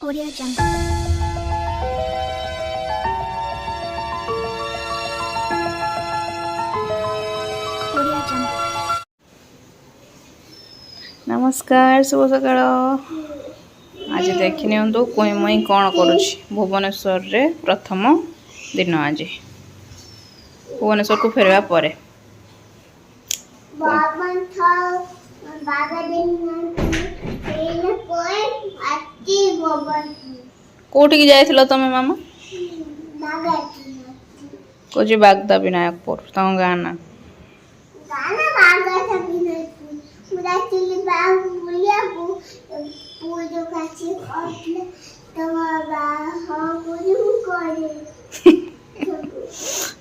Audio Jungle. Audio Jungle. नमस्कार शुभ सकाळ आज देखि नियंतु कुई मुई कौन करुछि भुवनेश्वर रे प्रथम दिन आज भुवनेश्वर को फेरवा परे कोठी की जाइथिलो तमे मामा कोजी बागदा विनायकपुर तम गाना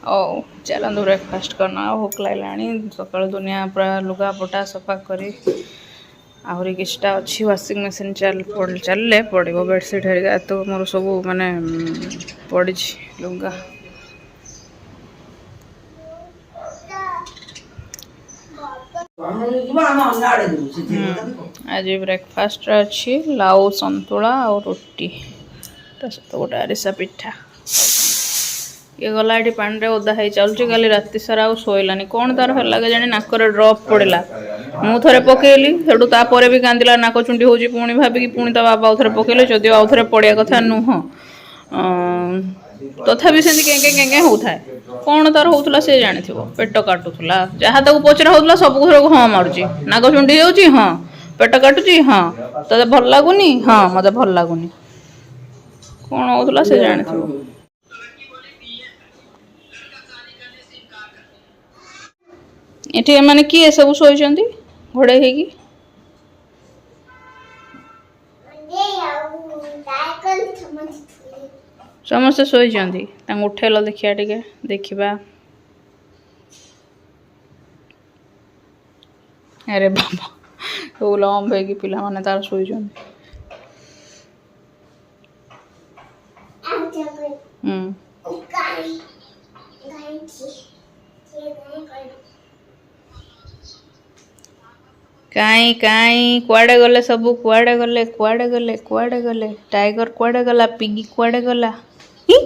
ओ चलंदु ब्रेकफास्ट करना भूख लागलानी सकाळ दुनिया पूरा लुगा पटा सफा करी आहरी किछटा अच्छी वाशिंग मशीन चलले पड़ो बेडसीट हरिका तो मोर सब माने पड़ी लुगा आज ब्रेकफास्ट अच्छी लाउ संतुला और रोटी सहित गोटे आरिसा पिठा ये गला ये पानी रे ओदा है चलुची काली राति सारा आ शोइलानी कौन तार हल लगे जानी नाकर ड्रॉप पड़ला मु थरे पकेली सेठू तापर भी कांदिला नाक चुंडी होची पुणी भाबी कि पुणी ता बाबा आउथरे पकेले जदि आउथरे पड़िया कथा नुह तथापि सेंती केंके केंके होउथाय कौन तार होउथला से जानिथिबो पेट काटुथला जहा ताको पचरा होउथला सब घर को हां मारुची नाक चुंडी होची हां पेट काटुची हां तते भल लागुनी हां मते भल लागुनी कौन होउथला से जानिथिबो एठी माने किए सब सोइचंदी घोड़े हेगी समस्त सोइचंदी तांग उठेलो देखिया टिके देखिबा अरे बाबा तो लम हेगी पिला माने तार सोइचंदी काई काई कुआडे गले सबू कुआडे गले टाइगर कुआडे गला पिगी कुआडे गला ही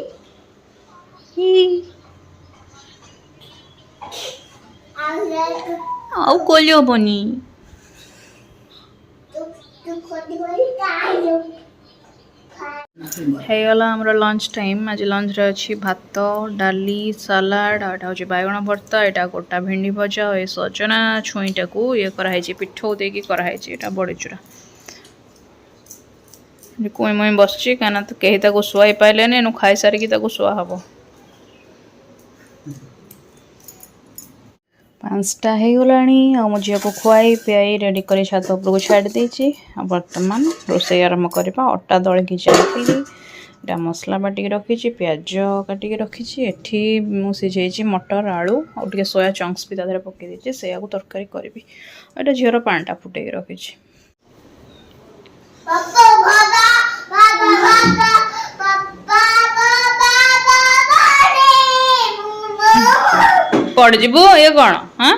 आउ कोलियो बनी हेगला हमरो लंच टाइम आज लंच रे अछि भात डाली सलाड आटा होची बैगण भर्ता एटा गोटा भिंडी भजा ए सजना छुईटा को ये करा है पिठो दे की करा है एटा बड़ी चूरा कोई मोई बसची काना तो केही ताको सुआई पाइलेने नु खाई सारी की ताको सुआ हबो 5टा हे गलानी आ मो झिया को खुआई पियाई रेडी करी छात ऊपर को छाड़ देछि आ वर्तमान रोसे आरंभ करबा अट्टा दळ की चाखिली एटा मसला बाटी रखी छी प्याज काटी के रखी छी एठी मु सिझै छी मटर आलू आ टिके सोया चंक्स भी तादरे पके देछि से आगु तरकारी करबी एटा झियर पांटा फुटे के रखी छी पड़ जीवो ये कौन हाँ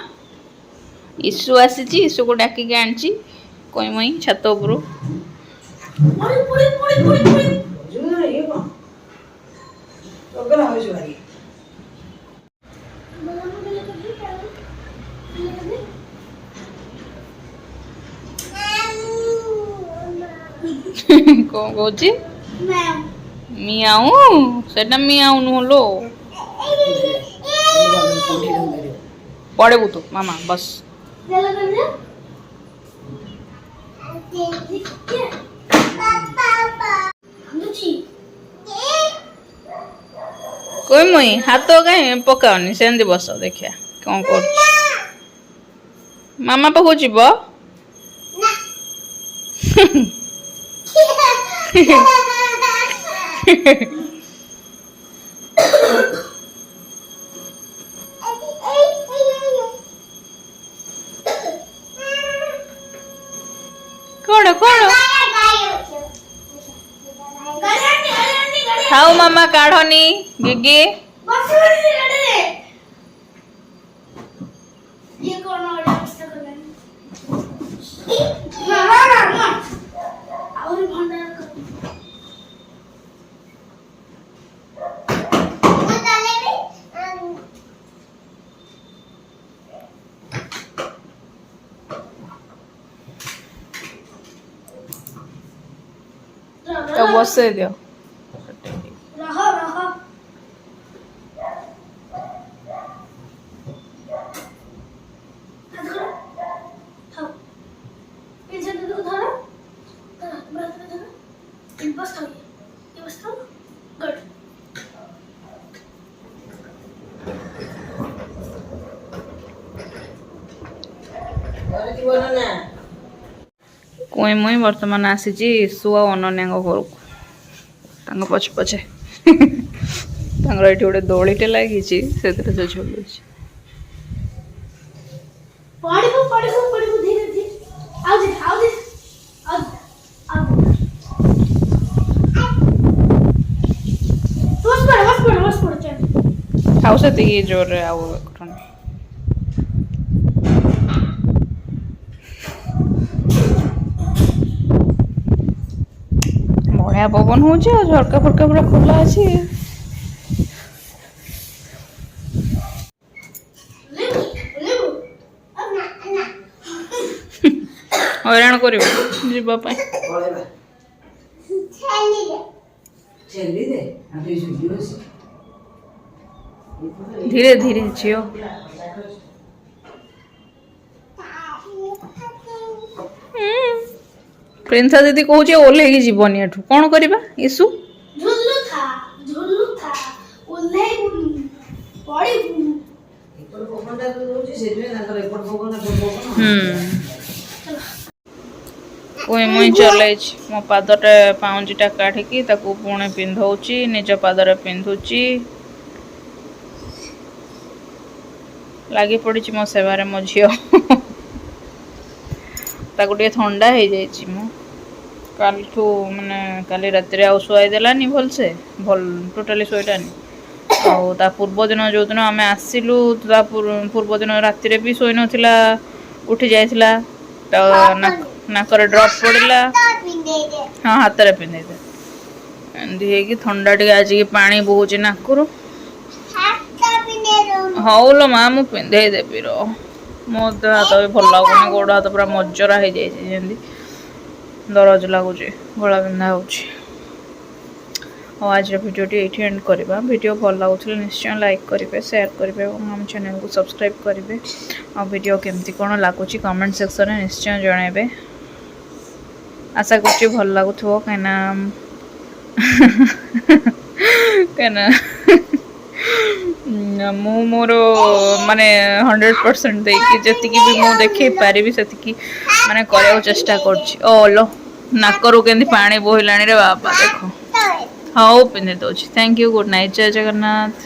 ईशु आसी ईशु को डाक के आनी कोई मई छात उपरू कौन कौची मियाऊ सेटा मियाऊ नुहलो पड़े तू मामा बस कोई मुई हाथ कहीं पकाओनी सेंदी बस देखिया कौन कर मामा पाखु जीव कौन कौन खाओ मामा काढ़नी गिगी ये कौन और भंडार ତାକୁ ବସେଇ ଦିଅ। କୁଇଁ ମୁଇଁ ବର୍ତ୍ତମାନ ଆସିଛି ଇସୁ ଆଉ ଅନନ୍ୟାଙ୍କ ଘରକୁ ତାଙ୍କ ପଛେ ପଛେ ତାଙ୍କର ଏଠି ଗୋଟେ ଦୋଳିଟେ ଲାଗିଛି ସେଥିରେ ସେ ଝୁଲୁଛି। ଆଉ ସେତିକି ଜୋରରେ ଆଉ କରନି। ବଢିଆ ପବନ ହଉଛି ଆଉ ଝରକା ଫରକା ପୁରା ଖୋଲା ଅଛି। ହଇରାଣ କରିବ ଯିବା ପାଇଁ। ଧୀରେ ଧୀରେ ଝିଅ। ପ୍ରିନ୍ସା ଦିଦି କହୁଛି ଓହ୍ଲେଇକି ଯିବନି ଏଠୁ, କଣ କରିବା ଇସୁ? କୁଇଁ ମୁଇଁ ଚଲେଇଛି ମୋ ପାଦଟେ ପାଉଁଜିଟା କାଢିକି ତାକୁ ପୁଣି ପିନ୍ଧଉଛି, ନିଜ ପାଦରେ ପିନ୍ଧୁଛି। ଲାଗି ପଡିଛି ମୋ ସେବାରେ ମୋ ଝିଅ। ତାକୁ ଟିକେ ଥଣ୍ଡା ହେଇଯାଇଛି ମୁଁ କାଲିଠୁ, ମାନେ କାଲି ରାତିରେ ଆଉ ଶୁଆଇ ଦେଲାନି ଭଲସେ, ଟୋଟାଲି ଶୋଇଲାନି। ଆଉ ତା ପୂର୍ବ ଦିନ ଯୋଉଦିନ ଆମେ ଆସିଲୁ ତା ପୂର୍ବ ଦିନ ରାତିରେ ବି ଶୋଇ ନଥିଲା, ଉଠି ଯାଇଥିଲା। ତା ନାକରେ ଡ୍ରପ୍ ପଡ଼ିଲା। ହଁ ହାତରେ ପିନ୍ଧେଇଦେ। ଏମିତି ହେଇକି ଥଣ୍ଡା ଟିକେ ଆଜିକି ପାଣି ବହୁଛି ନାକରୁ। ହଉ ଲୋ ମା ମୁଁ ପିନ୍ଧେଇ ଦେବି ର। ମୋ ଦେହ ହାତ ବି ଭଲ ଲାଗୁନି, ଗୋଡ଼ ହାତ ପୁରା ମଜରା ହେଇଯାଇଛି, ଯେମିତି ଦରଜ ଲାଗୁଛି, ଗଳା ବିନ୍ଧା ହେଉଛି। ଆଉ ଆଜିର ଭିଡ଼ିଓଟି ଏଇଠି ଏଣ୍ଡ କରିବା। ଭିଡ଼ିଓ ଭଲ ଲାଗୁଥିଲେ ନିଶ୍ଚୟ ଲାଇକ୍ କରିବେ, ସେୟାର କରିବେ ଏବଂ ଆମ ଚ୍ୟାନେଲକୁ ସବସ୍କ୍ରାଇବ୍ କରିବେ। ଆଉ ଭିଡ଼ିଓ କେମିତି କ'ଣ ଲାଗୁଛି କମେଣ୍ଟ ସେକ୍ସନରେ ନିଶ୍ଚୟ ଜଣାଇବେ। ଆଶା କରୁଛି ଭଲ ଲାଗୁଥିବ, କାହିଁକିନା ମୁଁ ମୋର ମାନେ 100% ଦେଇକି ଯେତିକି ବି ମୁଁ ଦେଖେଇ ପାରିବି ସେତିକି ମାନେ କରିବାକୁ ଚେଷ୍ଟା କରୁଛି। ଓଲୋ ନାକରୁ କେମିତି ପାଣି ବୋହିଲାଣି ରେ ବାବା, ଦେଖ। ହଉ ପିନ୍ଧେଇ ଦଉଛି। ଥ୍ୟାଙ୍କ ୟୁ, ଗୁଡ୍ ନାଇଟ୍, ଜୟ ଜଗନ୍ନାଥ।